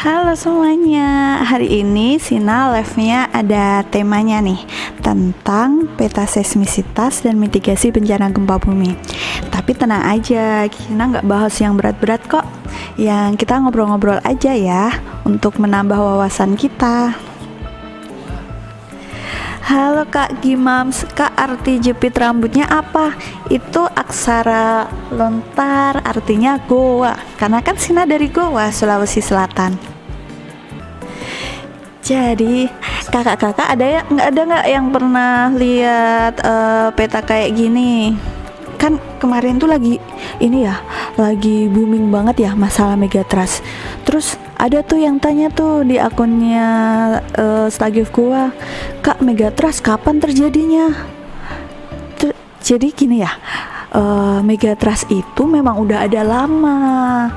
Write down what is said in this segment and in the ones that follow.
Halo semuanya, hari ini Sina live-nya ada temanya nih tentang peta seismisitas dan mitigasi bencana gempa bumi. Tapi tenang aja, Sina nggak bahas yang berat-berat kok. Yang kita ngobrol-ngobrol aja ya untuk menambah wawasan kita. Halo Kak Gimams, Kak arti jepit rambutnya apa? Itu aksara lontar artinya Goa, karena kan Sina dari Goa, Sulawesi Selatan. Jadi kakak-kakak ada nggak yang pernah lihat peta kayak gini? Kan kemarin tuh lagi ini ya, lagi booming banget ya masalah megatrust. Terus ada tuh yang tanya tuh di akunnya Stagif gua, Kak megatrust kapan terjadinya? Jadi gini ya, megatrust itu memang udah ada lama.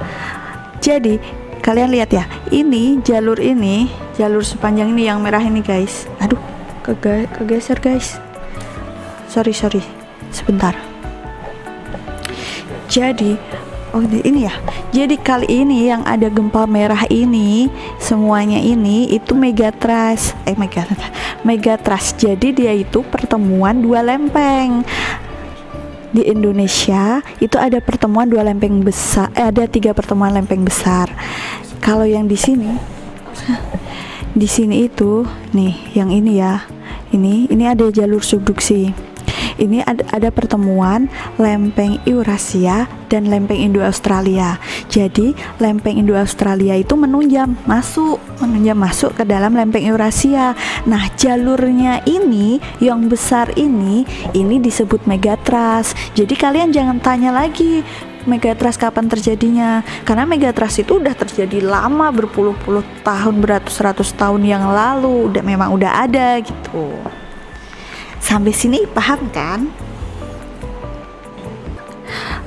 Jadi kalian lihat ya, ini jalur sepanjang ini yang merah ini guys. Aduh, kegeser guys. Sorry, sebentar. Jadi ini ya. Jadi kali ini yang ada gempa merah ini, semuanya ini itu megatrust. Megatrust. Jadi dia itu pertemuan dua lempeng. Di Indonesia itu ada pertemuan dua lempeng besar, ada 3 pertemuan lempeng besar. Kalau yang di sini itu nih, yang ini ya, ini ada jalur subduksi. Ini ada pertemuan lempeng Eurasia dan lempeng Indo-Australia. Jadi lempeng Indo-Australia itu menunjam masuk ke dalam lempeng Eurasia. Nah, jalurnya ini yang besar ini disebut megatrust. Jadi kalian jangan tanya lagi megatrust kapan terjadinya, karena megatrust itu udah terjadi lama, berpuluh-puluh tahun, beratus-ratus tahun yang lalu, memang udah ada gitu. Sampai sini paham kan?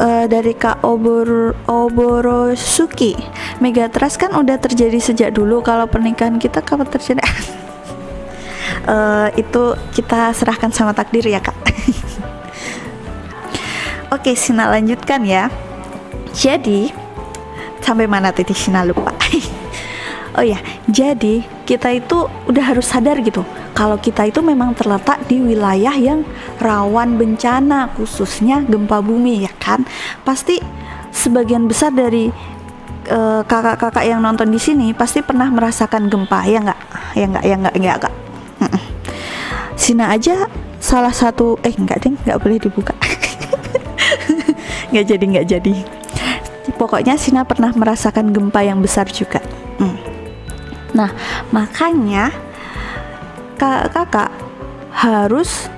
Dari Kak Oborosuki, megatrust kan udah terjadi sejak dulu. Kalau pernikahan kita kapan terjadi? Itu kita serahkan sama takdir ya Kak. Oke, Sina lanjutkan ya. Jadi sampai mana tadi Sina lupa. Oh ya, jadi kita itu udah harus sadar gitu, kalau kita itu memang terletak di wilayah yang rawan bencana, khususnya gempa bumi ya kan. Pasti sebagian besar dari kakak-kakak yang nonton di sini pasti pernah merasakan gempa, ya nggak kak? Sina aja salah satu, nggak boleh dibuka. nggak jadi. Pokoknya Sina pernah merasakan gempa yang besar juga. Nah, makanya kakak harus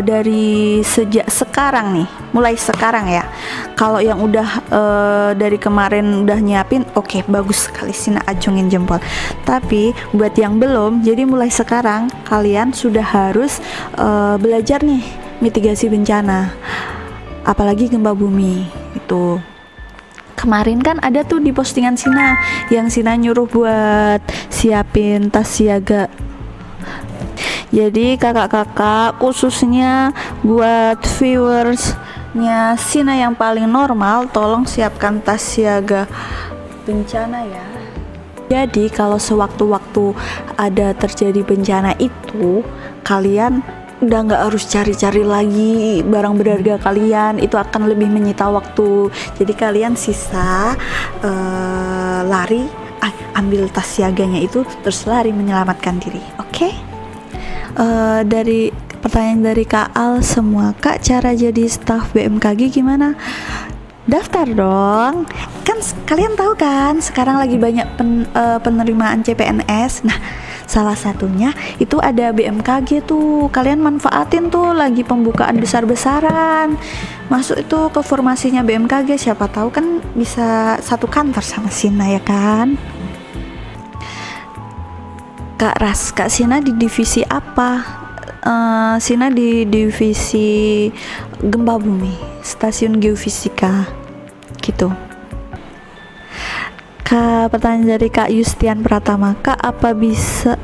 dari sejak sekarang nih, mulai sekarang ya. Kalau yang udah dari kemarin udah nyiapin, oke, bagus sekali, Sina acungin jempol. Tapi buat yang belum, jadi mulai sekarang kalian sudah harus belajar nih mitigasi bencana, apalagi gempa bumi itu. Kemarin kan ada tuh di postingan Sina yang Sina nyuruh buat siapin tas siaga. Jadi kakak-kakak, khususnya buat viewersnya Sina yang paling normal, tolong siapkan tas siaga bencana ya. Jadi kalau sewaktu-waktu ada terjadi bencana itu, kalian udah nggak harus cari-cari lagi barang berharga kalian, itu akan lebih menyita waktu. Jadi kalian sisa lari, ambil tas siaganya itu, terus lari menyelamatkan diri. Oke? Dari pertanyaan dari Kak Al semua, Kak cara jadi staf BMKG gimana? Daftar dong, kan kalian tahu kan sekarang lagi banyak penerimaan CPNS. Nah, salah satunya itu ada BMKG tuh, kalian manfaatin tuh, lagi pembukaan besar-besaran. Masuk itu ke formasinya BMKG, siapa tahu kan bisa satu kantor sama Sina ya kan. Kak Sina di divisi apa? Sina di divisi gempa bumi, stasiun geofisika gitu. Pertanyaan dari Kak Yustian Pratama, Kak apa bisa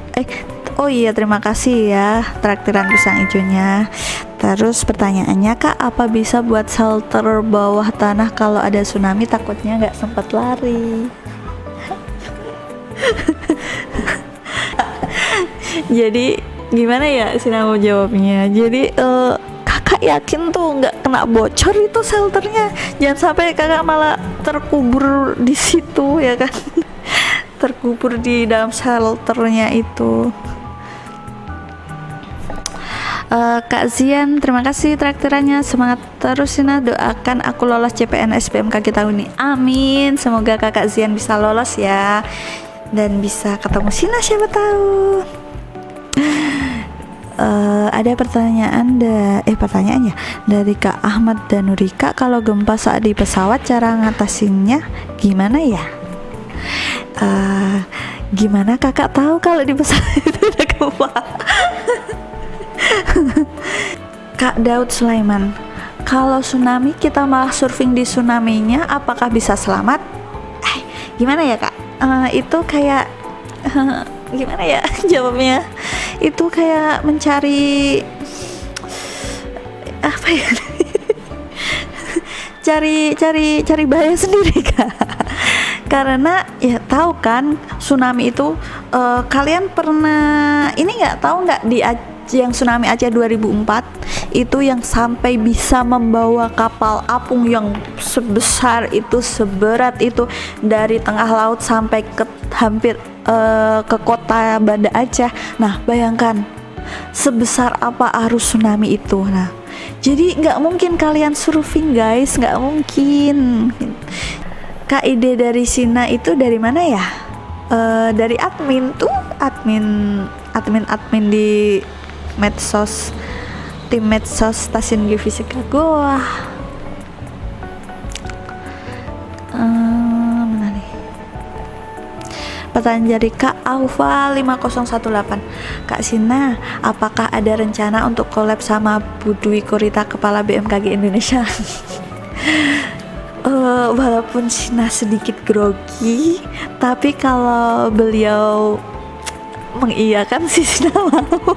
oh iya, terima kasih ya traktiran pisang hijaunya. Terus pertanyaannya, Kak apa bisa buat shelter bawah tanah kalau ada tsunami, takutnya nggak sempat lari. Jadi gimana ya Sina mau jawabnya? Jadi kakak yakin tuh nggak kena bocor itu shelternya, jangan sampai kakak malah terkubur di situ ya kan. Terkubur di dalam shelternya itu. Kak Zian, terima kasih traktirannya, semangat terus Sina, doakan aku lolos CPNS BMKG tahun ini, amin. Semoga kakak Zian bisa lolos ya, dan bisa ketemu Sina siapa tahu. Ada pertanyaannya dari Kak Ahmad dan Nurika, kalau gempa saat di pesawat cara ngatasinnya gimana ya? Gimana kakak tahu kalau di pesawat itu ada gempa? Kak Daud Sulaiman, kalau tsunami kita malah surfing di tsunami-nya, apakah bisa selamat? Gimana ya kak? Itu kayak gimana ya jawabnya? Itu kayak mencari apa ya? cari bahaya sendiri kak. Karena ya tahu kan tsunami itu kalian pernah ini tahu nggak di yang tsunami Aceh 2004 itu yang sampai bisa membawa kapal apung yang sebesar itu, seberat itu dari tengah laut sampai ke hampir ke kota Banda Aceh. Nah bayangkan sebesar apa arus tsunami itu. Nah jadi nggak mungkin kalian surfing guys, nggak mungkin. Kak, ide dari Sina itu dari mana ya? Dari admin di medsos, tim medsos Stasiun Geofisika Goa. Mana nih? Pertanyaan dari Kak Aufa 5018. Kak Sina, apakah ada rencana untuk collab sama Budwi Korita, Kepala BMKG Indonesia? Walaupun Sina sedikit grogi, tapi kalau beliau mengiyakan sih Sina mau.